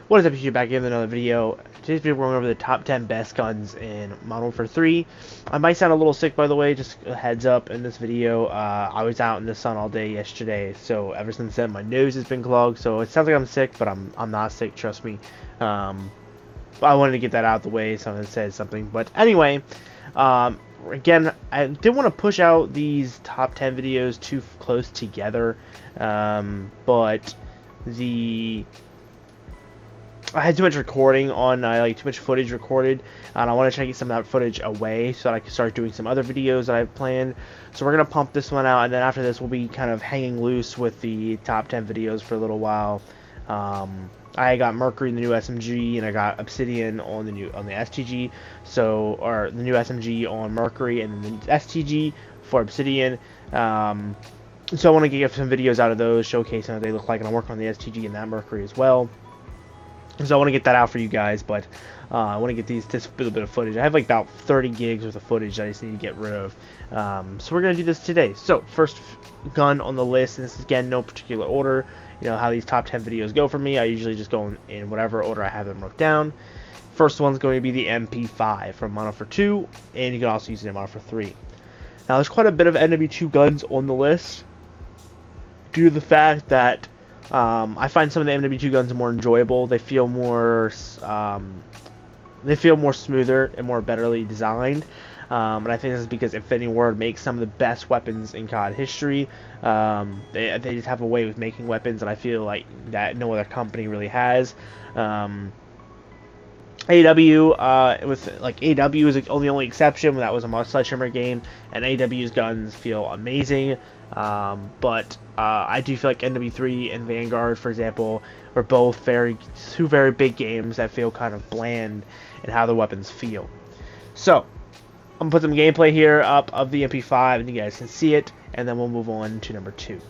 What is up, YouTube? Back in another video. Today's video we're going over the top 10 best guns in Modern Warfare 3. I might sound a little sick, by the way, just a heads up in this video. I was out in the sun all day yesterday, so ever since then my nose has been clogged, so it sounds like I'm sick, but I'm not sick, trust me. But I wanted to get that out of the way, someone said something. But anyway, again, I didn't want to push out these top 10 videos too close together, but I had too much recording on, too much footage recorded, and I want to try to get some of that footage away so that I can start doing some other videos that I've planned. So we're going to pump this one out, and then after this we'll be kind of hanging loose with the top 10 videos for a little while. I got Mercury in the new SMG, and I got Obsidian on the STG, or the new SMG on Mercury, and then the STG for Obsidian. So I want to get some videos out of those, showcasing what they look like, and I'm working on the STG and that Mercury as well. So I want to get that out for you guys, but I want to get this little bit of footage. I have like about 30 gigs worth of footage that I just need to get rid of. So we're going to do this today. So first gun on the list, and this is again no particular order. You know how these top 10 videos go for me. I usually just go in whatever order I have them wrote down. First one's going to be the MP5 from Modern Warfare 2, and you can also use it in Modern Warfare 3. Now there's quite a bit of MW2 guns on the list due to the fact that I find some of the MW2 guns more enjoyable. They feel more smoother and more betterly designed. And I think this is because Infinity Ward makes some of the best weapons in COD history. They just have a way with making weapons, and I feel like that no other company really has. AW is the only exception when that was a Sledgehammer game, and AW's guns feel amazing. But I do feel like MW3 and Vanguard, for example, are both two very big games that feel kind of bland in how the weapons feel. So I'm gonna put some gameplay here up of the MP5, and you guys can see it, and then we'll move on to number 2.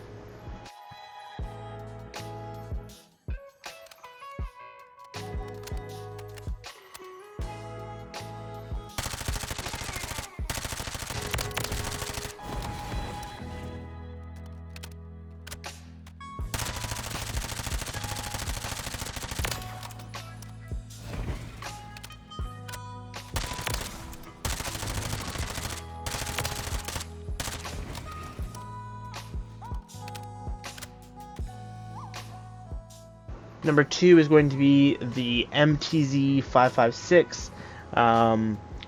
Number 2 is going to be the MTZ-556.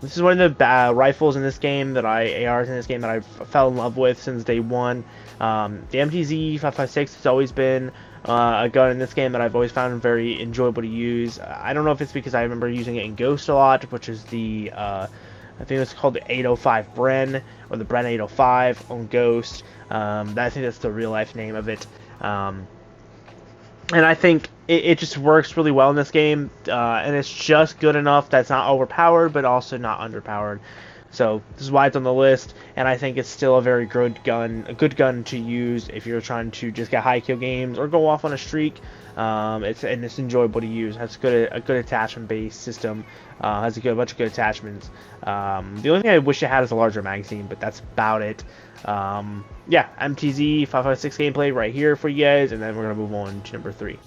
This is one of the rifles in this game ARs in this game that I fell in love with since day one. The MTZ-556 has always been a gun in this game that I've always found very enjoyable to use. I don't know if it's because I remember using it in Ghost a lot, which is I think it's called the 805 Bren, or the Bren 805 on Ghost. I think that's the real life name of it. And I think it just works really well in this game, and it's just good enough that's not overpowered, but also not underpowered. So this is why it's on the list, and I think it's still a very good gun to use if you're trying to just get high kill games or go off on a streak. It's enjoyable to use. Has a good attachment based system. Has a bunch of good attachments. The only thing I wish it had is a larger magazine, but that's about it. Yeah, MTZ 556 gameplay right here for you guys, and then we're gonna move on to number 3.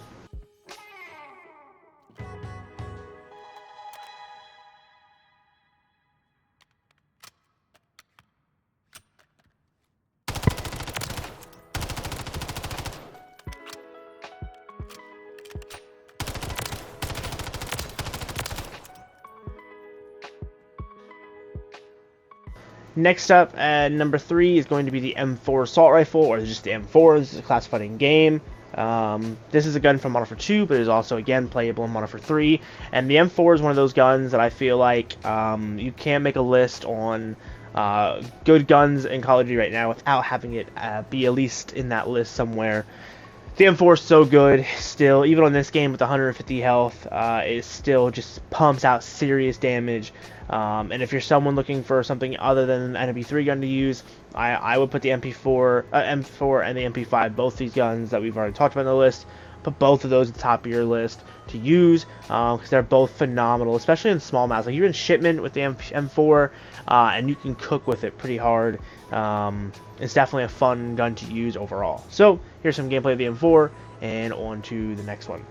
Next up at number 3 is going to be the M4 assault rifle, or just the M4. This is a classified in game. This is a gun from Modern Warfare 2, but it is also again playable in Modern Warfare 3. And the M4 is one of those guns that I feel like you can't make a list on good guns in Call of Duty right now without having it be at least in that list somewhere. The M4 is so good still, even on this game with 150 health, it still just pumps out serious damage. And if you're someone looking for something other than an MW3 gun to use, I would put the M4 and the MP5, both these guns that we've already talked about on the list, put both of those at the top of your list to use, because they're both phenomenal, especially in small maps. Like you're in shipment with the M4, and you can cook with it pretty hard. It's definitely a fun gun to use overall. So here's some gameplay of the M4, and on to the next one.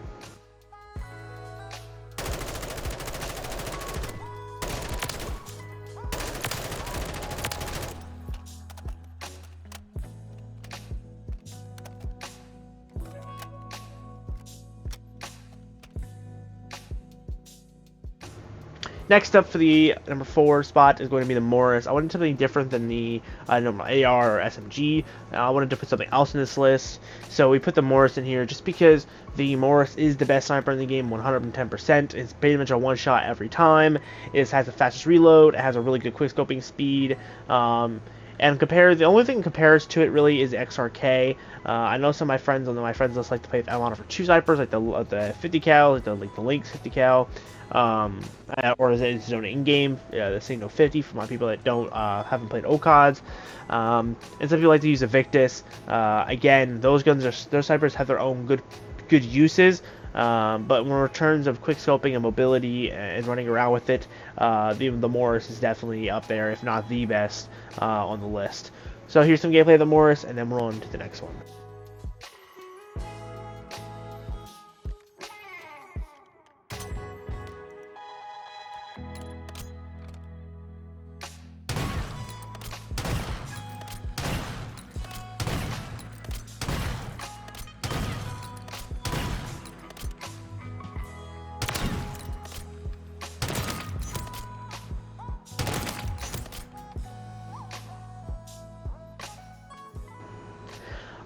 Next up for the number 4 spot is going to be the Morris. I wanted something different than the normal AR or SMG. I wanted to put something else in this list, so we put the Morris in here just because the Morris is the best sniper in the game, 110%. It's pretty much a one-shot every time. It has the fastest reload. It has a really good quick-scoping speed. And the only thing that compares to it really is XRK. I know some of my friends on my friends list like to play with M1 for 2 snipers, like the 50 cal, like the Lynx 50 cal, or is it zone in-game, the Signal 50 for my people that don't haven't played OCODs. And some people like to use the Victus. Again, those snipers have their own good uses. But in terms of quick scoping and mobility and running around with it, the Morris is definitely up there, if not the best, on the list. So here's some gameplay of the Morris, and then we're on to the next one.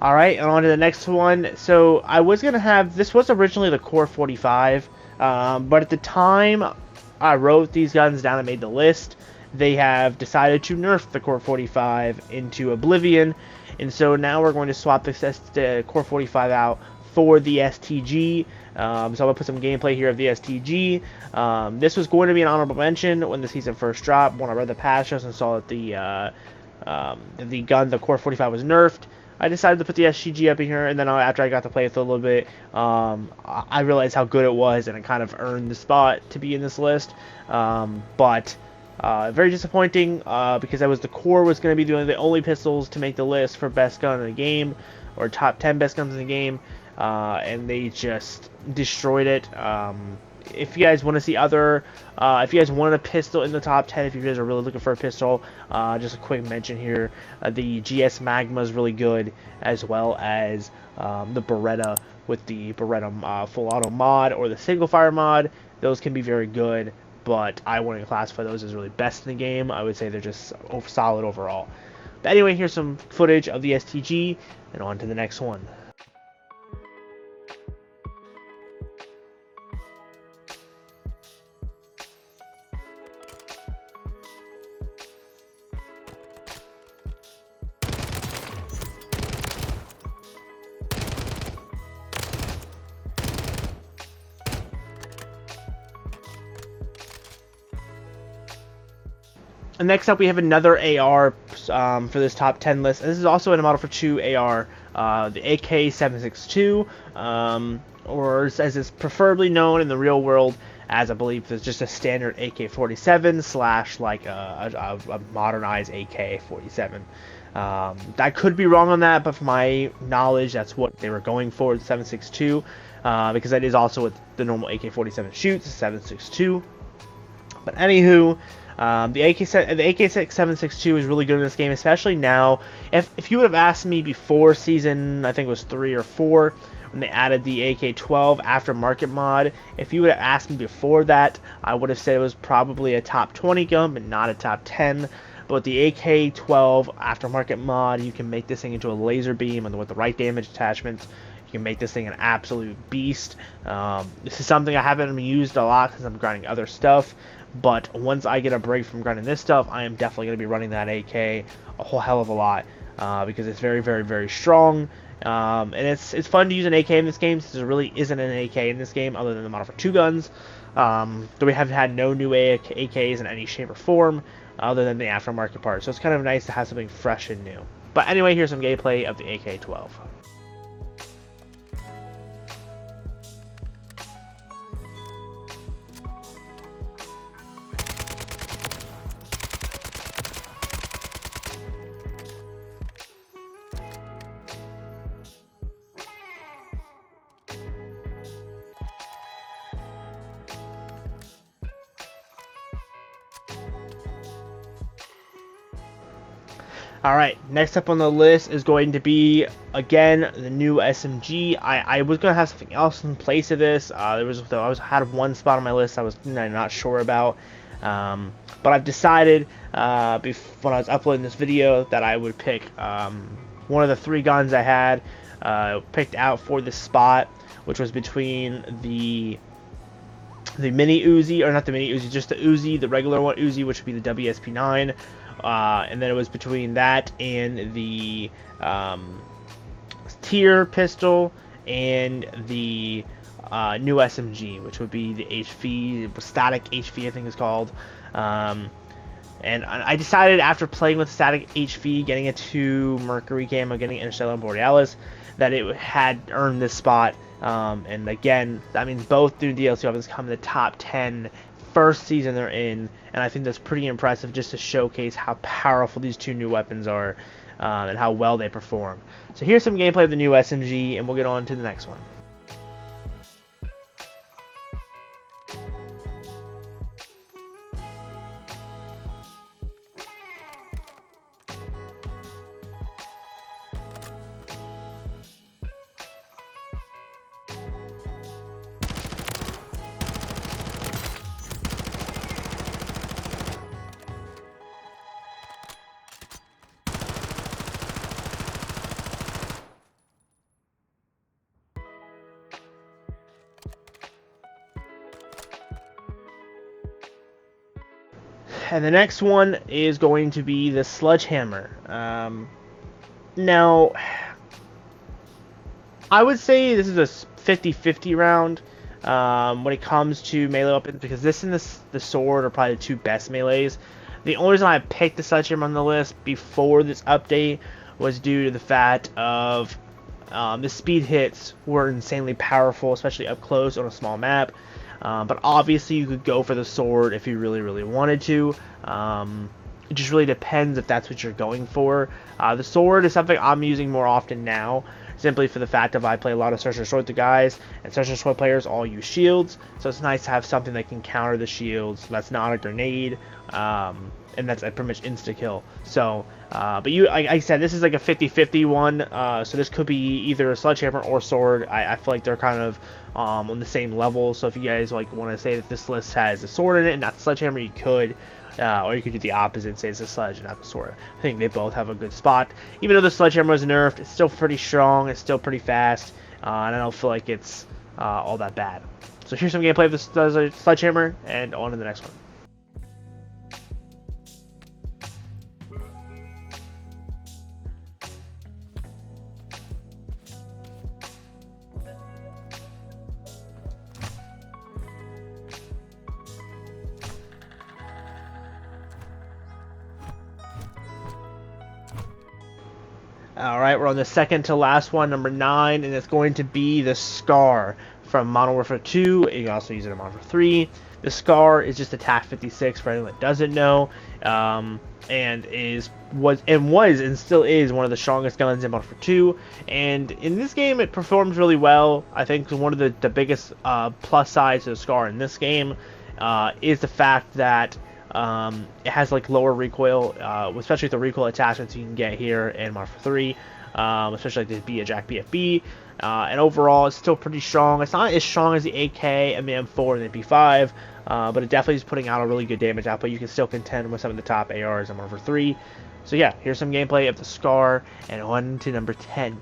Alright, and on to the next one. So I was going to have, this was originally the Core 45, but at the time I wrote these guns down and made the list, they have decided to nerf the Core 45 into Oblivion, and so now we're going to swap the Core 45 out for the STG. So I'm going to put some gameplay here of the STG. This was going to be an honorable mention when the season first dropped, when I read the patch notes and saw that the Core 45 was nerfed. I decided to put the STG up in here, and then after I got to play with it a little bit, I realized how good it was, and it kind of earned the spot to be in this list. But very disappointing, because the Core was going to be the only pistols to make the list for best gun in the game, or top 10 best guns in the game, and they just destroyed it. If you guys want to see if you guys want a pistol in the top 10, if you guys are really looking for a pistol, just a quick mention here, the GS Magma is really good, as well as the Beretta with the Beretta full auto mod or the single fire mod. Those can be very good, but I wouldn't classify those as really best in the game. I would say they're just solid overall. But anyway, here's some footage of the STG, and on to the next one. And next up, we have another AR for this top 10 list. And this is also in a Model for 2 AR, the AK-762, or as it's preferably known in the real world as, I believe, it's just a standard AK-47 slash like a modernized AK-47. I could be wrong on that, but from my knowledge, that's what they were going for, the 762, because that is also what the normal AK-47 shoots, the 762. But anywho, the AK-762 is really good in this game, especially now. If you would have asked me before season, I think it was 3 or 4, when they added the AK-12 aftermarket mod, if you would have asked me before that, I would have said it was probably a top 20 gun, but not a top 10. But the AK-12 aftermarket mod, you can make this thing into a laser beam, and with the right damage attachments, you can make this thing an absolute beast. This is something I haven't used a lot because I'm grinding other stuff. But once I get a break from grinding this stuff, I am definitely going to be running that AK a whole hell of a lot, because it's very, very, very strong. And it's fun to use an AK in this game, since there really isn't an AK in this game other than the Model for 2 guns. Though we have had no new AKs in any shape or form other than the aftermarket part. So it's kind of nice to have something fresh and new. But anyway, here's some gameplay of the AK-12. Alright, next up on the list is going to be, again, the new SMG. I was going to have something else in place of this. I had one spot on my list I was not sure about. But I've decided when I was uploading this video that I would pick one of the 3 guns I had picked out for this spot, which was between the mini Uzi, or not the mini Uzi, just the Uzi, the regular one Uzi, which would be the WSP9, and then it was between that and the tier pistol and the new SMG, which would be the HV, static HV, I think it's called. And I decided after playing with static HV, getting a 2 Mercury camo, getting Interstellar and Borealis, that it had earned this spot. And again, I mean, both new DLC weapons come in the top 10 first season they're in, and I think that's pretty impressive just to showcase how powerful these 2 new weapons are and how well they perform. So here's some gameplay of the new SMG, and we'll get on to the next one. And the next one is going to be the Sledgehammer. Now, I would say this is a 50-50 round when it comes to melee weapons, because this and the sword are probably the 2 best melees. The only reason I picked the Sledgehammer on the list before this update was due to the fact of the speed hits were insanely powerful, especially up close on a small map. But obviously you could go for the sword if you really, really wanted to. It just really depends if that's what you're going for. The sword is something I'm using more often now, simply for the fact of I play a lot of Search and Destroy with the guys, and Search and Destroy players all use shields, so it's nice to have something that can counter the shields, that's not a grenade, and that's a pretty much insta-kill. So, but like I said, this is like a 50-50 one, so this could be either a Sledgehammer or sword. I feel like they're kind of on the same level, so if you guys like want to say that this list has a sword in it and not the Sledgehammer, you could. Or you could do the opposite and say it's a sledge and not the sword. I think they both have a good spot. Even though the Sledgehammer was nerfed, it's still pretty strong, it's still pretty fast, and I don't feel like it's all that bad. So here's some gameplay of the Sledgehammer, and on to the next one. Alright, we're on the second to last one, number 9, and it's going to be the Scar from Modern Warfare 2. You can also use it in Modern Warfare 3. The Scar is just a TAC 56 for anyone that doesn't know, and was and still is one of the strongest guns in Modern Warfare 2. And in this game, it performs really well. I think one of the biggest plus sides to the Scar in this game is the fact that it has like lower recoil, especially with the recoil attachments you can get here in Modern Warfare 3, especially like the Jack BFB, and overall it's still pretty strong. It's not as strong as the AK and the M4 and the MP5, but it definitely is putting out a really good damage output. You can still contend with some of the top ARs in Modern Warfare 3. So yeah, here's some gameplay of the Scar, and on to number 10.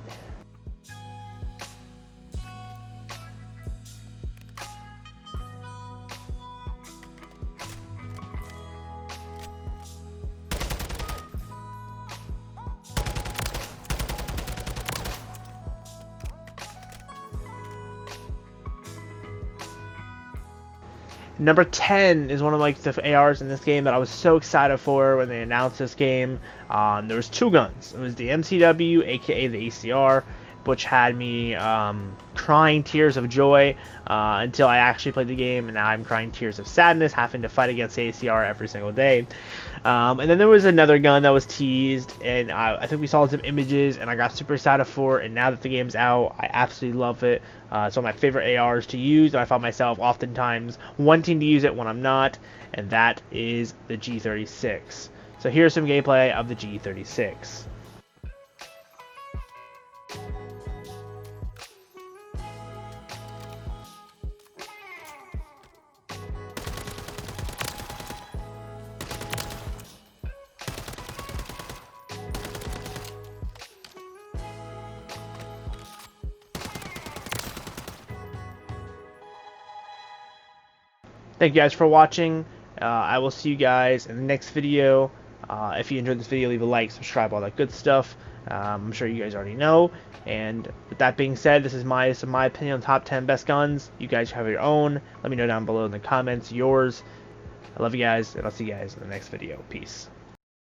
Number 10 is one of like the ARs in this game that I was so excited for when they announced this game. There was 2 guns. It was the MCW, aka the ACR, which had me crying tears of joy until I actually played the game, and now I'm crying tears of sadness having to fight against the ACR every single day. And then there was another gun that was teased, and I think we saw some images, and I got super excited for it, and now that the game's out, I absolutely love it. It's one of my favorite ARs to use, and I found myself oftentimes wanting to use it when I'm not, and that is the G36. So here's some gameplay of the G36. Thank you guys for watching. I will see you guys in the next video. If you enjoyed this video, leave a like, subscribe, all that good stuff. I'm sure you guys already know. And with that being said, this is my opinion on top 10 best guns. You guys have your own. Let me know down below in the comments yours. I love you guys, and I'll see you guys in the next video. Peace.